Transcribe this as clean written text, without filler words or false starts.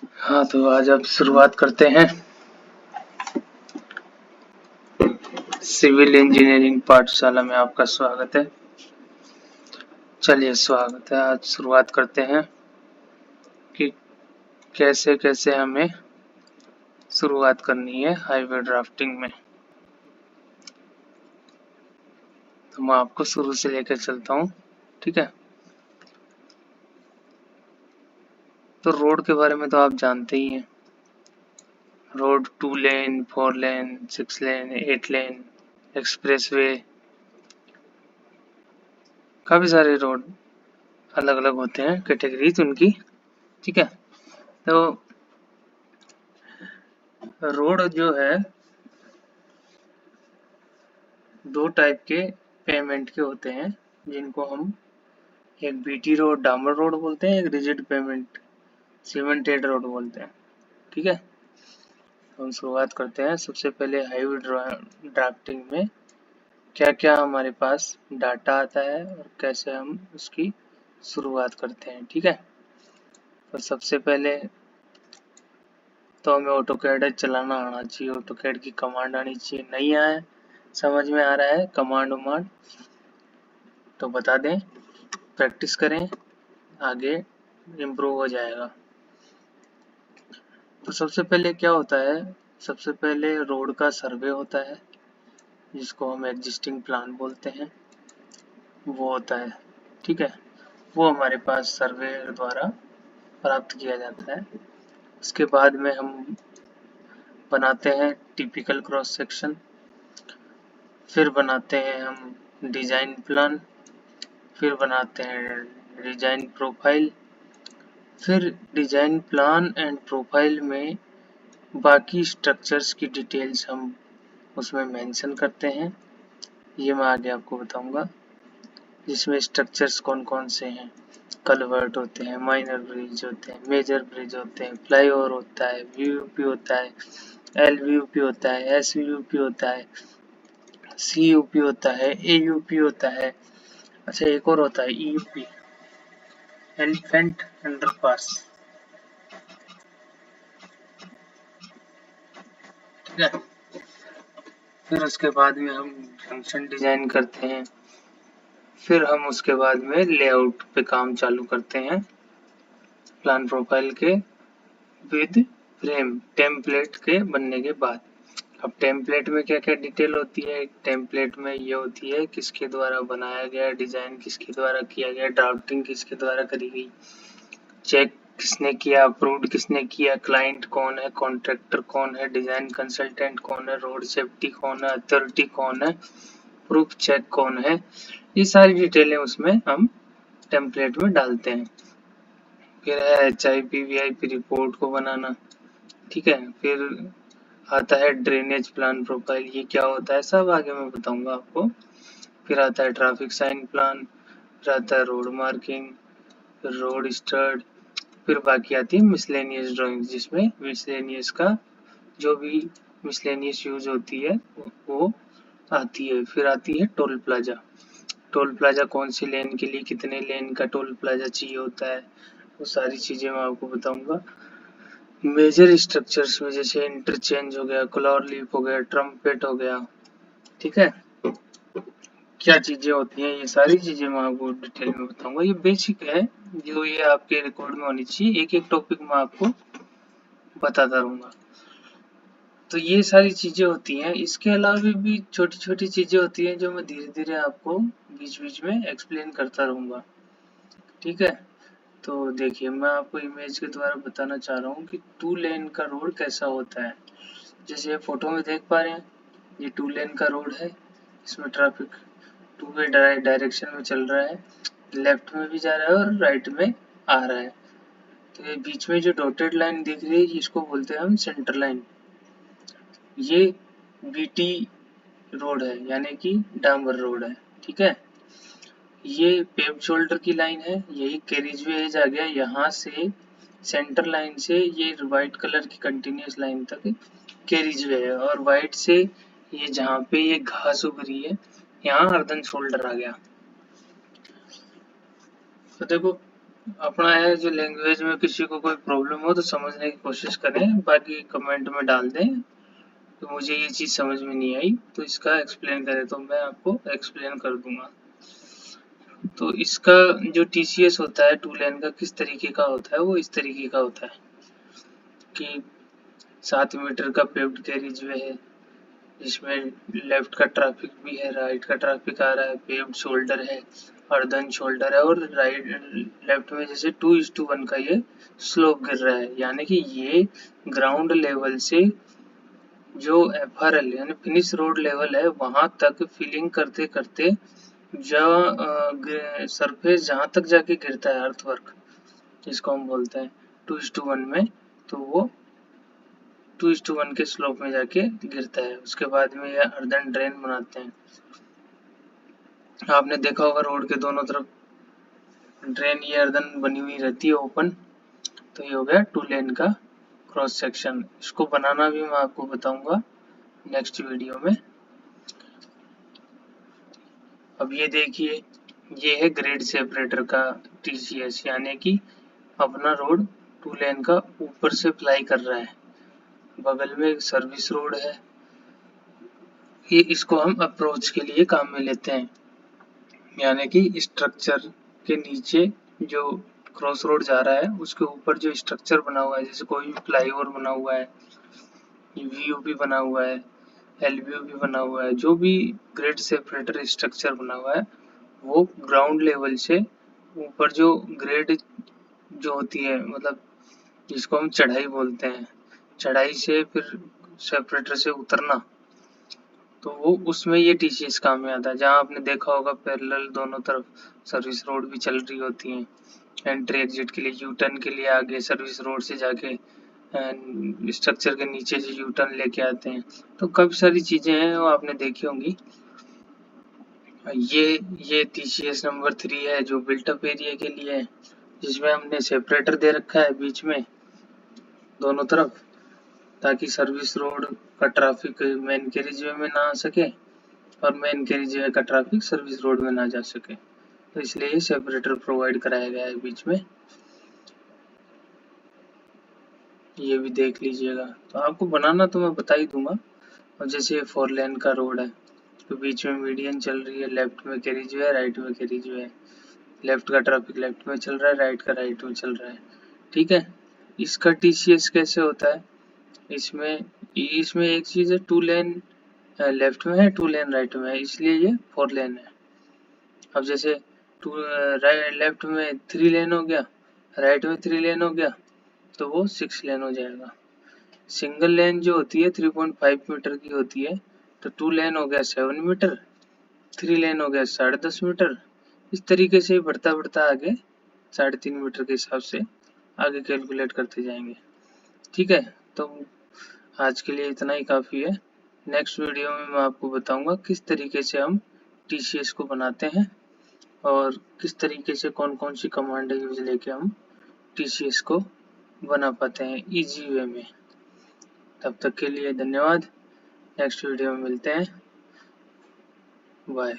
हाँ, तो आज अब शुरुआत करते हैं सिविल इंजीनियरिंग पाठशाला में आपका स्वागत है। चलिए स्वागत है। आज शुरुआत करते हैं कि कैसे कैसे हमें शुरुआत करनी है हाईवे ड्राफ्टिंग में। तो मैं आपको शुरू से लेकर चलता हूँ, ठीक है। तो रोड के बारे में तो आप जानते ही हैं। रोड 2 लेन, 4 लेन, 6 लेन, 8 लेन, एक्सप्रेसवे, काफी सारे रोड अलग अलग होते हैं, कैटेगरीज उनकी, ठीक है। तो रोड जो है दो टाइप के पेमेंट के होते हैं, जिनको हम एक बीटी रोड डामर रोड बोलते हैं, एक रिजिड पेमेंट सीमेंटेड रोड बोलते हैं, ठीक है। हम शुरुआत करते हैं। सबसे पहले हाईवे ड्राफ्टिंग में क्या क्या हमारे पास डाटा आता है और कैसे हम उसकी शुरुआत करते हैं, ठीक है। तो सबसे पहले तो हमें ऑटोकैड चलाना आना चाहिए, ऑटोकैड की कमांड आनी चाहिए। नहीं आए, समझ में आ रहा है कमांड वमांड तो बता दें, प्रैक्टिस करें, आगे इम्प्रूव हो जाएगा। तो सबसे पहले क्या होता है, सबसे पहले रोड का सर्वे होता है, जिसको हम एग्जिस्टिंग प्लान बोलते हैं, वो होता है, ठीक है। वो हमारे पास सर्वे द्वारा प्राप्त किया जाता है। उसके बाद में हम बनाते हैं टिपिकल क्रॉस सेक्शन, फिर बनाते हैं हम डिजाइन प्लान, फिर बनाते हैं डिजाइन प्रोफाइल, फिर डिजाइन प्लान एंड प्रोफाइल में बाकी स्ट्रक्चर्स की डिटेल्स हम उसमें मेंशन करते हैं। ये मैं आगे आपको बताऊंगा, जिसमें स्ट्रक्चर्स कौन कौन से हैं। कलवर्ट होते हैं, माइनर ब्रिज होते हैं, मेजर ब्रिज होते हैं, फ्लाईओवर होता है, वीयूपी होता है, एलवीयूपी होता है, एसवीयूपी होता है, सीयूपी होता है, एयूपी होता है। अच्छा, एक और होता है ईयूपी, एलिफेंट अंडरपास, ठीक है। फिर उसके बाद में हम जंक्शन डिजाइन करते हैं। फिर हम उसके बाद में लेआउट पे काम चालू करते हैं, प्लान प्रोफाइल के विद फ्रेम टेम्पलेट के बनने के बाद। अब टेम्पलेट में क्या क्या डिटेल होती है, टेम्पलेट में ये होती है किसके द्वारा बनाया गया, डिजाइन किसके द्वारा किया गया, ड्राफ्टिंग किसके द्वारा करी गई, चेक किसने किया, अप्रूव्ड किसने किया, क्लाइंट कौन है, कॉन्ट्रैक्टर कौन है, डिजाइन कंसल्टेंट कौन है, रोड सेफ्टी कौन है, अथॉरिटी कौन है, प्रूफ चेक कौन है। ये सारी डिटेलें उसमें हम टेम्पलेट में डालते हैं। फिर है HIPVIP रिपोर्ट को बनाना, ठीक है। फिर आता है ड्रेनेज प्लान प्रोफाइल, ये क्या होता है सब आगे मैं बताऊंगा आपको। फिर आता है ट्रैफिक साइन प्लान, फिर आता है रोड मार्किंग, फिर रोड स्टड, फिर बाकी आती है मिसलेनियस ड्राइंग, जिसमें मिसलेनियस का जो भी मिसलेनियस यूज होती है वो आती है। फिर आती है टोल प्लाजा, टोल प्लाजा कौन सी लेन के लिए कितने लेन का टोल प्लाजा चाहिए होता है, वो सारी चीजें मैं आपको बताऊंगा। मेजर स्ट्रक्चर्स में जैसे इंटरचेंज हो गया, क्लॉर लीफ हो गया, ट्रम्पेट हो गया, ठीक है। क्या चीजें होती हैं, ये सारी चीजें मैं आपको डिटेल में बताऊंगा। ये बेसिक है जो ये आपके रिकॉर्ड में होनी चाहिए, एक एक टॉपिक मैं आपको बताता रहूंगा। तो ये सारी चीजें होती हैं। इसके अलावा भी छोटी छोटी चीजें होती हैं जो मैं धीरे धीरे आपको बीच बीच में एक्सप्लेन करता रहूंगा, ठीक है। तो देखिए, मैं आपको इमेज के द्वारा बताना चाह रहा हूँ कि 2 लेन का रोड कैसा होता है। जैसे फोटो में देख पा रहे हैं, ये 2 लेन का रोड है, इसमें ट्रैफिक 2 वे डायरेक्शन में चल रहा है, लेफ्ट में भी जा रहा है और राइट में आ रहा है। तो ये बीच में जो डॉटेड लाइन दिख रही है, इसको बोलते हैं हम सेंटर लाइन। ये बीटी रोड है, यानी कि डामर रोड है, ठीक है। ये पेव शोल्डर की लाइन है, यही कैरिजवे एज आ गया, यहाँ से सेंटर लाइन से ये व्हाइट कलर की कंटिन्यूस लाइन तक कैरिजवे है, और व्हाइट से ये जहाँ पे ये घास उग रही है, यहाँ अर्दन शोल्डर आ गया। तो देखो, अपना है जो लैंग्वेज में किसी को कोई प्रॉब्लम हो तो समझने की कोशिश करें, बाकी कमेंट में डाल दें तो मुझे ये चीज़ समझ में नहीं आई तो इसका एक्सप्लेन करें तो मैं आपको एक्सप्लेन कर दूंगा। तो इसका जो टीसीएस होता है टू लेन का किस तरीके का होता है, वो इस तरीके का होता है कि 7 मीटर का पेव्ड कैरिज वे है जिसमें लेफ्ट का ट्रैफिक भी है, राइट का ट्रैफिक आ रहा है, पेव्ड शोल्डर है, अर्दन शोल्डर है और राइट लेफ्ट में जैसे 2:1 का ये स्लोप गिर रहा है, यानी कि ये ग्राउंड लेवल से जो एफआरएल यानी फिनिश रोड लेवल है वहां तक फिलिंग करते करते सरफेस जहां तक जाके गिरता है अर्थवर्क जिसको हम बोलते हैं 2:1 में, तो वो 2:1 के स्लोप में जाके गिरता है। उसके बाद में यह अर्दन ड्रेन बनाते हैं। आपने देखा होगा रोड के दोनों तरफ ड्रेन ये अर्दन बनी हुई रहती है ओपन। तो ये हो गया टू लेन का क्रॉस सेक्शन। इसको बनाना भी मैं आपको बताऊंगा नेक्स्ट वीडियो में। अब ये देखिए, ये है ग्रेड सेपरेटर का टीसीएस, यानी कि अपना रोड टू लेन का ऊपर से अप्लाई कर रहा है, बगल में एक सर्विस रोड है, ये इसको हम अप्रोच के लिए काम में लेते हैं, यानी कि स्ट्रक्चर के नीचे जो क्रॉस रोड जा रहा है उसके ऊपर जो स्ट्रक्चर बना हुआ है, जैसे कोई भी फ्लाईओवर बना हुआ है, वीओपी बना हुआ है, एलवीओपी बना हुआ है, जो भी ग्रेड सेपरेटर स्ट्रक्चर बना हुआ है वो ग्राउंड लेवल से ऊपर जो ग्रेड जो होती है, मतलब जिसको हम चढ़ाई बोलते हैं, चढ़ाई से फिर सेपरेटर से उतरना, तो वो उसमें ये टीसीएस काम में आता है। जहाँ आपने देखा होगा पैरेलल दोनों तरफ सर्विस रोड भी चल रही होती हैं, एंट्री एग्जिट के लिए, यू टर्न के लिए आगे सर्विस रोड से जाके स्ट्रक्चर के नीचे से यू टर्न लेके आते हैं। तो काफी सारी चीजें हैं वो आपने देखी होंगी। ये टीसीएस नंबर 3 है जो बिल्टअप एरिया के लिए है, जिसमें हमने सेपरेटर दे रखा है बीच में दोनों तरफ, ताकि सर्विस रोड का ट्रैफिक मेन कैरिजवे में ना आ सके और मेन कैरिजवे का ट्रैफिक सर्विस रोड में ना जा सके, तो इसलिए ये सेपरेटर प्रोवाइड कराया गया है बीच में। ये भी देख लीजिएगा। तो आपको बनाना तो मैं बता ही दूंगा। और जैसे ये 4 लेन का रोड है तो बीच में मीडियन चल रही है, लेफ्ट में कैरिजवे है, राइट में कैरिजवे है, लेफ्ट का ट्रैफिक लेफ्ट में चल रहा है, राइट का राइट में चल रहा है, ठीक है। इसका टीसीएस कैसे होता है, इसमें इसमें एक चीज है, 2 लेन लेफ्ट में है, 2 लेन राइट में है, इसलिए ये 4 लेन है। अब जैसे लेफ्ट में 3 लेन हो गया, राइट में 3 लेन हो गया, तो वो 6 लेन हो जाएगा। सिंगल लेन जो होती है 3.5 मीटर की होती है, तो 2 लेन हो गया 7 मीटर, 3 लेन हो गया 10.5 मीटर, इस तरीके से बढ़ता बढ़ता आगे 3.5 मीटर के हिसाब से आगे कैलकुलेट करते जाएंगे, ठीक है। तो आज के लिए इतना ही काफ़ी है। नेक्स्ट वीडियो में मैं आपको बताऊंगा किस तरीके से हम टीसीएस को बनाते हैं और किस तरीके से कौन कौन सी कमांड यूज लेके हम टीसीएस को बना पाते हैं इजी वे में। तब तक के लिए धन्यवाद। नेक्स्ट वीडियो में मिलते हैं। बाय।